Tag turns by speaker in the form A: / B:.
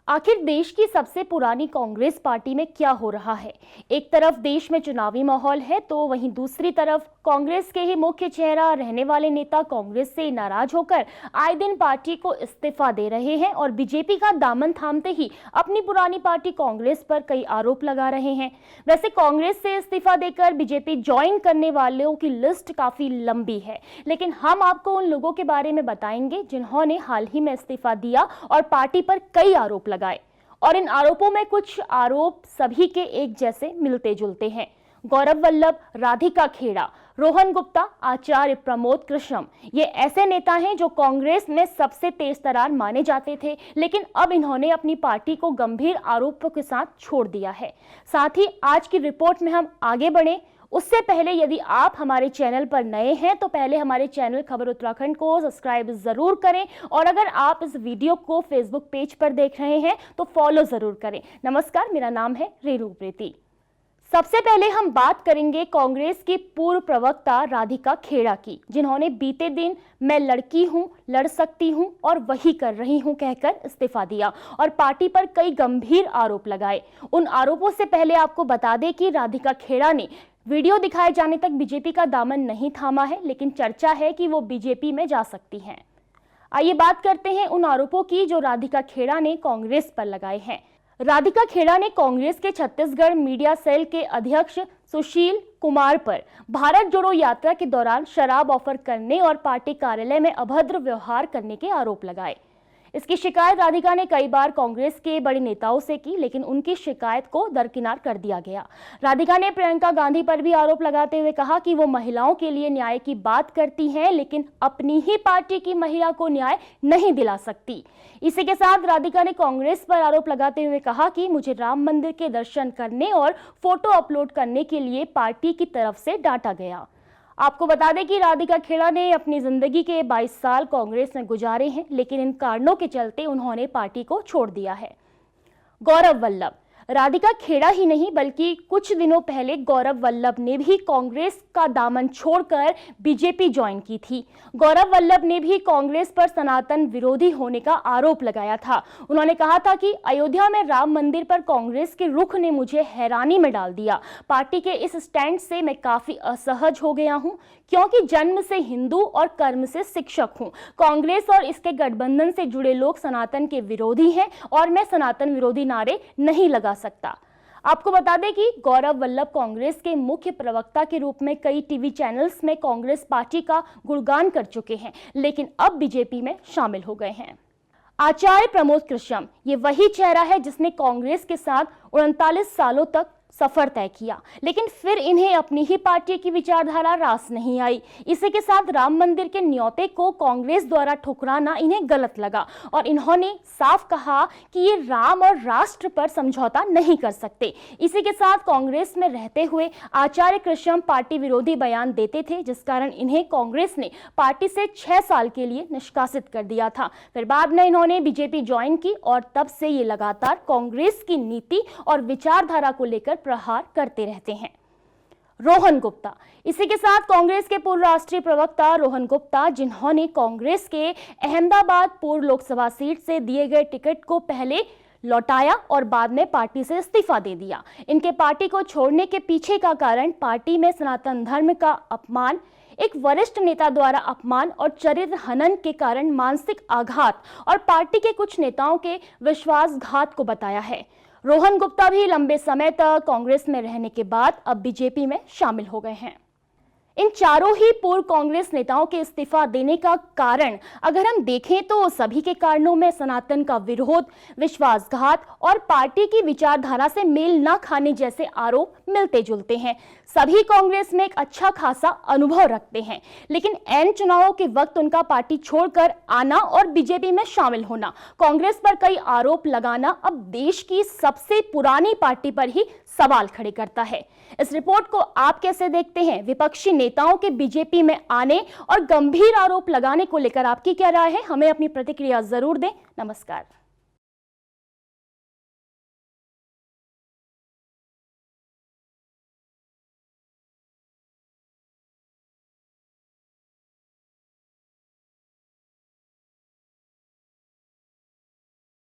A: आखिर देश की सबसे पुरानी कांग्रेस पार्टी में क्या हो रहा है। एक तरफ देश में चुनावी माहौल है तो वहीं दूसरी तरफ कांग्रेस के ही मुख्य चेहरा रहने वाले नेता कांग्रेस से नाराज होकर आए दिन पार्टी को इस्तीफा दे रहे हैं और बीजेपी का दामन थामते ही अपनी पुरानी पार्टी कांग्रेस पर कई आरोप लगा रहे हैं। वैसे कांग्रेस से इस्तीफा देकर बीजेपी ज्वाइन करने वालों की लिस्ट काफी लंबी है, लेकिन हम आपको उन लोगों के बारे में बताएंगे जिन्होंने हाल ही में इस्तीफा दिया और पार्टी पर कई आरोप लगाए। और इन आरोपों में कुछ आरोप सभी के एक जैसे मिलते जुलते हैं। गौरव वल्लभ, राधिका खेड़ा, रोहन गुप्ता, आचार्य प्रमोद कृष्णम, ये ऐसे नेता हैं जो कांग्रेस में सबसे तेज तरार माने जाते थे, लेकिन अब इन्होंने अपनी पार्टी को गंभीर आरोपों के साथ छोड़ दिया है। साथ ही आज की रिपोर्ट में हम आगे बढ़े उससे पहले यदि आप हमारे चैनल पर नए हैं तो पहले हमारे चैनल खबर उत्तराखंड को सब्सक्राइब जरूर करें और अगर आप इस वीडियो को फेसबुक पेज पर देख रहे हैं तो फॉलो जरूर करें। नमस्कार, मेरा नाम है रेणु प्रीति। सबसे पहले हम बात करेंगे कांग्रेस की पूर्व प्रवक्ता राधिका खेड़ा की, जिन्होंने बीते दिन मैं लड़की हूं, लड़ सकती हूं और वही कर रही हूं कहकर इस्तीफा दिया और पार्टी पर कई गंभीर आरोप लगाए। उन आरोपों से पहले आपको बता दें कि राधिका खेड़ा ने वीडियो दिखाए जाने तक बीजेपी का दामन नहीं थामा है, लेकिन चर्चा है कि वो बीजेपी में जा सकती हैं। आइए बात करते हैं उन आरोपों की जो राधिका खेड़ा ने कांग्रेस पर लगाए हैं। राधिका खेड़ा ने कांग्रेस के छत्तीसगढ़ मीडिया सेल के अध्यक्ष सुशील कुमार पर भारत जोड़ो यात्रा के दौरान शराब ऑफर करने और पार्टी कार्यालय में अभद्र व्यवहार करने के आरोप लगाए। इसकी शिकायत राधिका ने कई बार कांग्रेस के बड़े नेताओं से की, लेकिन उनकी शिकायत को दरकिनार कर दिया गया। राधिका ने प्रियंका गांधी पर भी आरोप लगाते हुए कहा कि वो महिलाओं के लिए न्याय की बात करती हैं, लेकिन अपनी ही पार्टी की महिला को न्याय नहीं दिला सकती। इसी के साथ राधिका ने कांग्रेस पर आरोप लगाते हुए कहा कि मुझे राम मंदिर के दर्शन करने और फोटो अपलोड करने के लिए पार्टी की तरफ से डांटा गया। आपको बता दें कि राधिका खेड़ा ने अपनी जिंदगी के 22 साल कांग्रेस में गुजारे हैं, लेकिन इन कारणों के चलते उन्होंने पार्टी को छोड़ दिया है। गौरव वल्लभ, राधिका खेड़ा ही नहीं बल्कि कुछ दिनों पहले गौरव वल्लभ ने भी कांग्रेस का दामन छोड़कर बीजेपी ज्वाइन की थी। गौरव वल्लभ ने भी कांग्रेस पर सनातन विरोधी होने का आरोप लगाया था। उन्होंने कहा था कि अयोध्या में राम मंदिर पर कांग्रेस के रुख ने मुझे हैरानी में डाल दिया। पार्टी के इस स्टैंड से मैं काफी असहज हो गया हूं, क्योंकि जन्म से हिंदू और कर्म से शिक्षक हूं। कांग्रेस और इसके गठबंधन से जुड़े लोग सनातन के विरोधी हैं और मैं सनातन विरोधी नारे नहीं लगा सकता। आपको बता दें कि गौरव वल्लभ कांग्रेस के मुख्य प्रवक्ता के रूप में कई टीवी चैनल्स में कांग्रेस पार्टी का गुणगान कर चुके हैं, लेकिन अब बीजेपी में शामिल हो गए हैं। आचार्य प्रमोद कृष्णम, ये वही चेहरा है जिसने कांग्रेस के साथ 39 सालों तक सफर तय किया, लेकिन फिर इन्हें अपनी ही पार्टी की विचारधारा रास नहीं आई। इसी के साथ राम मंदिर के न्योते को कांग्रेस द्वारा ठुकराना इन्हें गलत लगा और इन्होंने साफ कहा कि ये राम और राष्ट्र पर समझौता नहीं कर सकते। इसी के साथ कांग्रेस में रहते हुए आचार्य कृष्णम पार्टी विरोधी बयान देते थे, जिस कारण इन्हें कांग्रेस ने पार्टी से 6 साल के लिए निष्कासित कर दिया था। फिर बाद में इन्होंने बीजेपी ज्वाइन की और तब से ये लगातार कांग्रेस की नीति और विचारधारा को लेकर प्रहार करते रहते हैं। रोहन गुप्ता, इसी के साथ कांग्रेस के पूर्व राष्ट्रीय प्रवक्ता रोहन गुप्ता, जिन्होंने कांग्रेस के अहमदाबाद पूर्व लोकसभा सीट से दिए गए टिकट को पहले लौटाया और बाद में पार्टी से इस्तीफा दे दिया। इनके पार्टी को छोड़ने के पीछे का कारण पार्टी में सनातन धर्म का अपमान, एक वरिष्ठ नेता द्वारा अपमान और चरित्र हनन के कारण मानसिक आघात और पार्टी के कुछ नेताओं के विश्वासघात को बताया है। रोहन गुप्ता भी लंबे समय तक कांग्रेस में रहने के बाद अब बीजेपी में शामिल हो गए हैं। इन चारों ही पूर्व कांग्रेस नेताओं के इस्तीफा देने का कारण अगर हम देखें तो सभी के कारणों में सनातन का विरोध, विश्वासघात और पार्टी की विचारधारा से मेल न खाने जैसे आरोप मिलते जुलते हैं। सभी कांग्रेस में एक अच्छा खासा अनुभव रखते हैं, लेकिन ऐन चुनावों के वक्त उनका पार्टी छोड़कर आना और बीजेपी में शामिल होना, कांग्रेस पर कई आरोप लगाना अब देश की सबसे पुरानी पार्टी पर ही सवाल खड़े करता है। इस रिपोर्ट को आप कैसे देखते हैं? विपक्षी नेताओं के बीजेपी में आने और गंभीर आरोप लगाने को लेकर आपकी क्या राय है? हमें अपनी प्रतिक्रिया जरूर दें। नमस्कार।